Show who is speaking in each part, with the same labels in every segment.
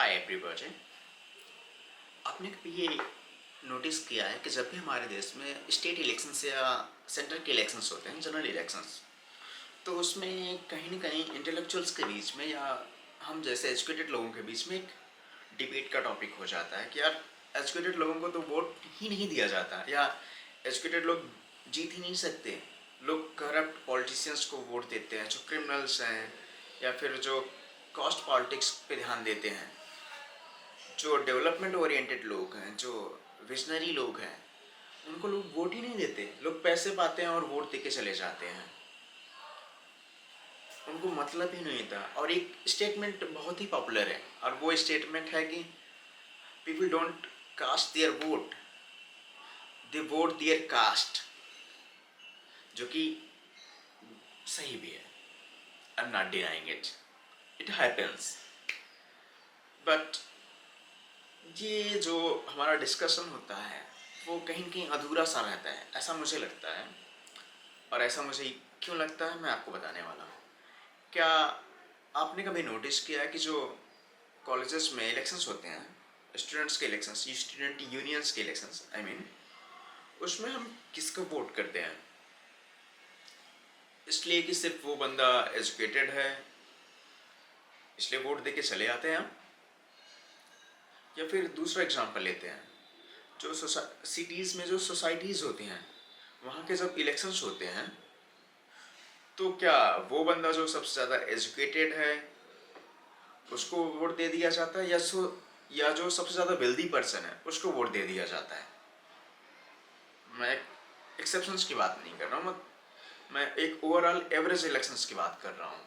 Speaker 1: Hi everybody. आपने कभी ये नोटिस किया है कि जब भी हमारे देश में स्टेट इलेक्शंस या सेंटर के इलेक्शंस होते हैं, जनरल इलेक्शंस, तो उसमें कहीं ना कहीं इंटेलेक्चुअल्स के बीच में या हम जैसे एजुकेटेड लोगों के बीच में एक डिबेट का टॉपिक हो जाता है कि यार एजुकेटेड लोगों को तो वोट ही नहीं दिया जाता, या एजुकेटेड लोग जीत ही नहीं सकते। लोग करप्ट पॉलिटिशियंस को वोट देते हैं, जो क्रिमिनल्स हैं या फिर जो कॉस्ट पॉलिटिक्स पे ध्यान देते हैं। जो डेवलपमेंट ओरिएंटेड लोग हैं, जो विजनरी लोग हैं, उनको लोग वोट ही नहीं देते। लोग पैसे पाते हैं और वोट दे के चले जाते हैं, उनको मतलब ही नहीं था। और एक स्टेटमेंट बहुत ही पॉपुलर है, और वो स्टेटमेंट है कि people don't cast their vote, they vote their caste, जो कि सही भी है। I am not denying it, it happens. But ये जो हमारा डिस्कशन होता है वो कहीं न कहीं अधूरा सा रहता है, ऐसा मुझे लगता है। और ऐसा मुझे क्यों लगता है, मैं आपको बताने वाला हूँ। क्या आपने कभी नोटिस किया है कि जो कॉलेजेस में इलेक्शंस होते हैं, स्टूडेंट्स के इलेक्शंस, स्टूडेंट यूनियंस के इलेक्शंस आई मीन, उसमें हम किसको वोट करते हैं? इसलिए कि सिर्फ वो बंदा एजुकेटेड है इसलिए वोट दे के चले आते हैं हम? या फिर दूसरा एग्जांपल लेते हैं, जो सिटीज़ में जो सोसाइटीज़ होती हैं, वहाँ के जब इलेक्शंस होते हैं तो क्या वो बंदा जो सबसे ज़्यादा एजुकेटेड है उसको वोट दे दिया जाता है, या जो सबसे ज़्यादा वेल्दी पर्सन है उसको वोट दे दिया जाता है? मैं एक्सेप्शंस की बात नहीं कर रहा हूँ, मैं एक ओवरऑल एवरेज इलेक्शंस की बात कर रहा हूँ।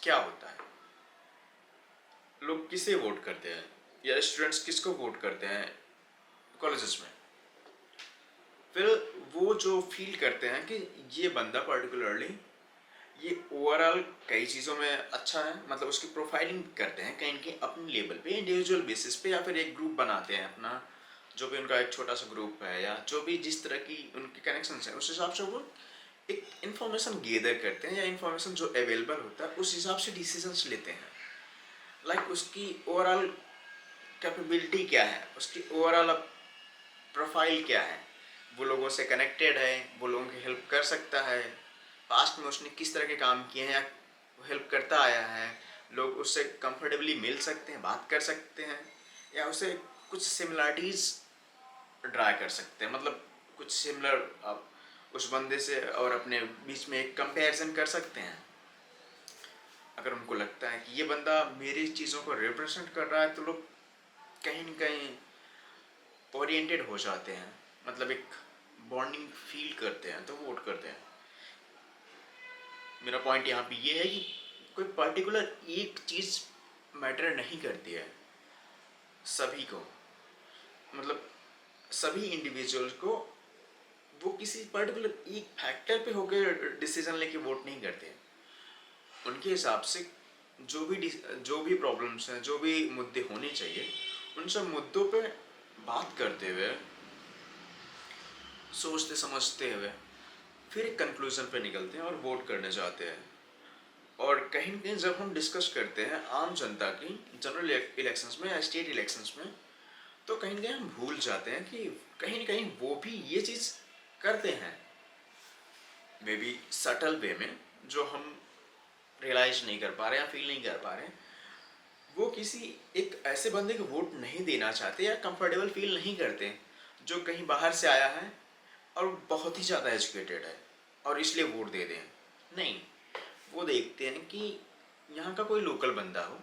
Speaker 1: क्या होता है, लोग किसे वोट करते हैं, या स्टूडेंट्स किसको वोट करते हैं कॉलेजेस में? फिर वो जो फील करते हैं कि ये बंदा पर्टिकुलरली ये ओवरऑल कई चीज़ों में अच्छा है, मतलब उसकी प्रोफाइलिंग करते हैं कहीं कहीं अपने लेवल पे, इंडिविजुअल बेसिस पे, या फिर एक ग्रुप बनाते हैं अपना, जो भी उनका एक छोटा सा ग्रुप है, या जो भी जिस तरह की उनके कनेक्शंस हैं उस हिसाब से वो एक इन्फॉर्मेशन गेदर करते हैं, या इन्फॉर्मेशन जो अवेलेबल होता है उस हिसाब से डिसीजंस लेते हैं। लाइक उसकी ओवरऑल कैपेबिलिटी क्या है, उसकी ओवरऑल प्रोफाइल क्या है, वो लोगों से कनेक्टेड है, वो लोगों की हेल्प कर सकता है, पास्ट में उसने किस तरह के काम किए हैं या हेल्प करता आया है, लोग उससे कंफर्टेबली मिल सकते हैं, बात कर सकते हैं, या उसे कुछ सिमिलरिटीज़ ड्रा कर सकते हैं, मतलब कुछ सिमिलर आप उस बंदे से और अपने बीच में एक कंपैरिजन कर सकते हैं। अगर उनको लगता है कि ये बंदा मेरी चीज़ों को रिप्रेजेंट कर रहा है तो लोग कहीं न कहीं ओरिएंटेड हो जाते हैं, मतलब एक बॉन्डिंग फील करते हैं तो वोट करते हैं। मेरा पॉइंट यहाँ पे ये है कि कोई पर्टिकुलर एक चीज़ मैटर नहीं करती है सभी को, मतलब सभी इंडिविजुअल्स को। वो किसी पर्टिकुलर एक फैक्टर पे होकर डिसीजन लेके वोट नहीं करते। उनके हिसाब से जो भी प्रॉब्लम्स हैं, जो भी मुद्दे होने चाहिए, उन सब मुद्दों पे बात करते हुए, सोचते समझते हुए फिर एक कंक्लूजन पे निकलते हैं और वोट करने जाते हैं। और कहीं न कहीं जब हम डिस्कस करते हैं आम जनता की जनरल इलेक्शंस में या स्टेट इलेक्शंस में, तो कहीं न कहीं हम भूल जाते हैं कि कहीं न कहीं वो भी ये चीज़ करते हैं, मे बी सटल वे में, जो हम रियलाइज नहीं कर पा रहे या फील नहीं कर पा रहे। वो किसी एक ऐसे बंदे को वोट नहीं देना चाहते या कंफर्टेबल फील नहीं करते जो कहीं बाहर से आया है और बहुत ही ज़्यादा एजुकेटेड है और इसलिए वोट दे दें। नहीं, वो देखते हैं कि यहाँ का कोई लोकल बंदा हो,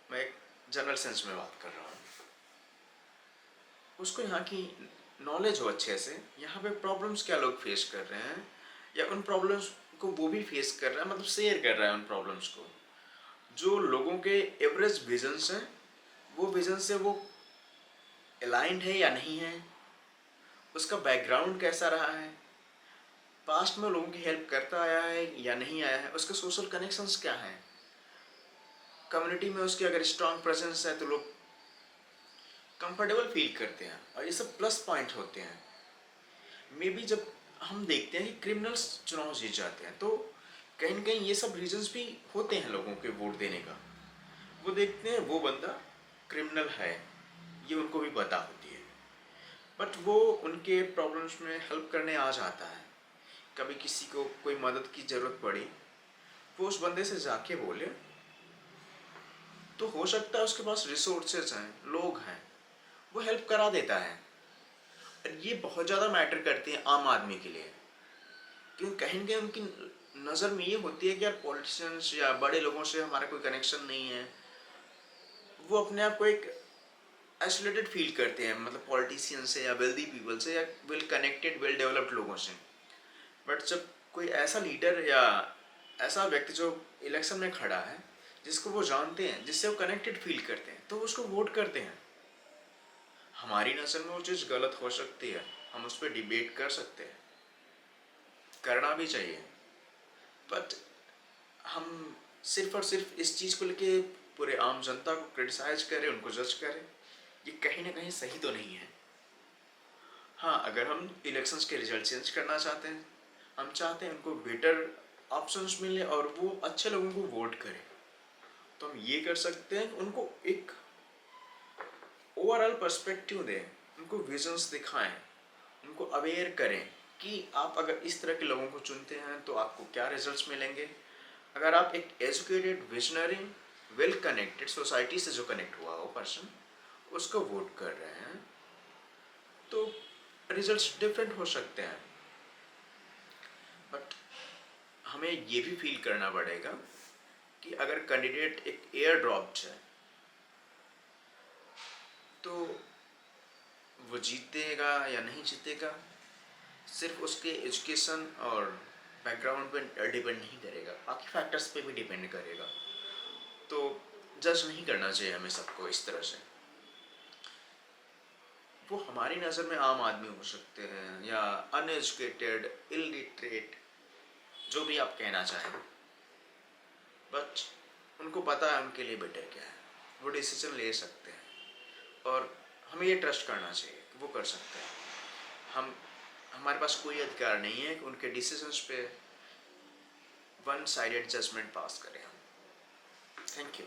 Speaker 1: मैं एक जनरल सेंस में बात कर रहा हूँ, उसको यहाँ की नॉलेज हो अच्छे से, यहाँ पे प्रॉब्लम्स क्या लोग फेस कर रहे हैं, या उन प्रॉब्लम्स को वो भी फेस कर रहा है, मतलब शेयर कर रहा है उन प्रॉब्लम्स को। जो लोगों के एवरेज विजन्स हैं, वो विजन से वो अलाइंड है या नहीं है, उसका बैकग्राउंड कैसा रहा है, पास्ट में लोगों की हेल्प करता आया है या नहीं आया है, उसके सोशल कनेक्शंस क्या हैं, कम्युनिटी में उसकी अगर स्ट्रांग प्रेजेंस है तो लोग कंफर्टेबल फील करते हैं, और ये सब प्लस पॉइंट होते हैं। मे बी जब हम देखते हैं कि क्रिमिनल्स चुनाव जीत जाते हैं तो कहीं न कहीं ये सब रीजंस भी होते हैं लोगों के वोट देने का। वो देखते हैं वो बंदा क्रिमिनल है, ये उनको भी पता होती है, बट वो उनके प्रॉब्लम्स में हेल्प करने आ जाता है। कभी किसी को कोई मदद की ज़रूरत पड़ी, वो उस बंदे से जाके बोले, तो हो सकता है उसके पास रिसोर्सेज हैं, लोग हैं, वो हेल्प करा देता है। और ये बहुत ज़्यादा मैटर करती है आम आदमी के लिए, क्योंकि कहीं ना कहीं उनकी नज़र में ये होती है कि यार पॉलिटिशियंस या बड़े लोगों से हमारा कोई कनेक्शन नहीं है। वो अपने आप को एक आइसोलेटेड फील करते हैं, मतलब पॉलिटिशियन से या वेल्दी पीपल से या वेल कनेक्टेड वेल डेवलप्ड लोगों से। बट जब कोई ऐसा लीडर या ऐसा व्यक्ति जो इलेक्शन में खड़ा है, जिसको वो जानते हैं, जिससे वो कनेक्टेड फील करते हैं, तो वो उसको वोट करते हैं। हमारी नज़र में वो चीज़ गलत हो सकती है, हम उस पर डिबेट कर सकते हैं, करना भी चाहिए, बट हम सिर्फ और सिर्फ इस चीज़ को लेके पूरे आम जनता को क्रिटिसाइज करें, उनको जज करें, ये कहीं ना कहीं सही तो नहीं है। हाँ, अगर हम इलेक्शंस के रिजल्ट चेंज करना चाहते हैं, हम चाहते हैं उनको बेटर ऑप्शंस मिले और वो अच्छे लोगों को वोट करें, तो हम ये कर सकते हैं, उनको एक ओवरऑल पर्सपेक्टिव दें, उनको विजन्स दिखाएं, उनको अवेयर करें कि आप अगर इस तरह के लोगों को चुनते हैं तो आपको क्या रिजल्ट्स मिलेंगे। अगर आप एक educated, visionary, well connected society से जो कनेक्ट हुआ हो पर्सन, उसको वोट कर रहे हैं, तो रिजल्ट्स डिफरेंट हो सकते हैं। बट हमें ये भी फील करना पड़ेगा कि अगर कैंडिडेट एक एयर ड्रॉप्ड है, तो वो जीतेगा या नहीं जीतेगा सिर्फ उसके एजुकेशन और बैकग्राउंड पे डिपेंड नहीं करेगा, बाकी फैक्टर्स पे भी डिपेंड करेगा। तो जज नहीं करना चाहिए हमें सबको इस तरह से। वो हमारी नज़र में आम आदमी हो सकते हैं या अनएजुकेटेड, इलिटरेट, जो भी आप कहना चाहें, बट उनको पता है उनके लिए बेटर क्या है, वो डिसीजन ले सकते हैं और हमें ये ट्रस्ट करना चाहिए कि वो कर सकते हैं। हम हमारे पास कोई अधिकार नहीं है कि उनके डिसीजंस पे वन साइडेड जजमेंट पास करें हम। Thank you.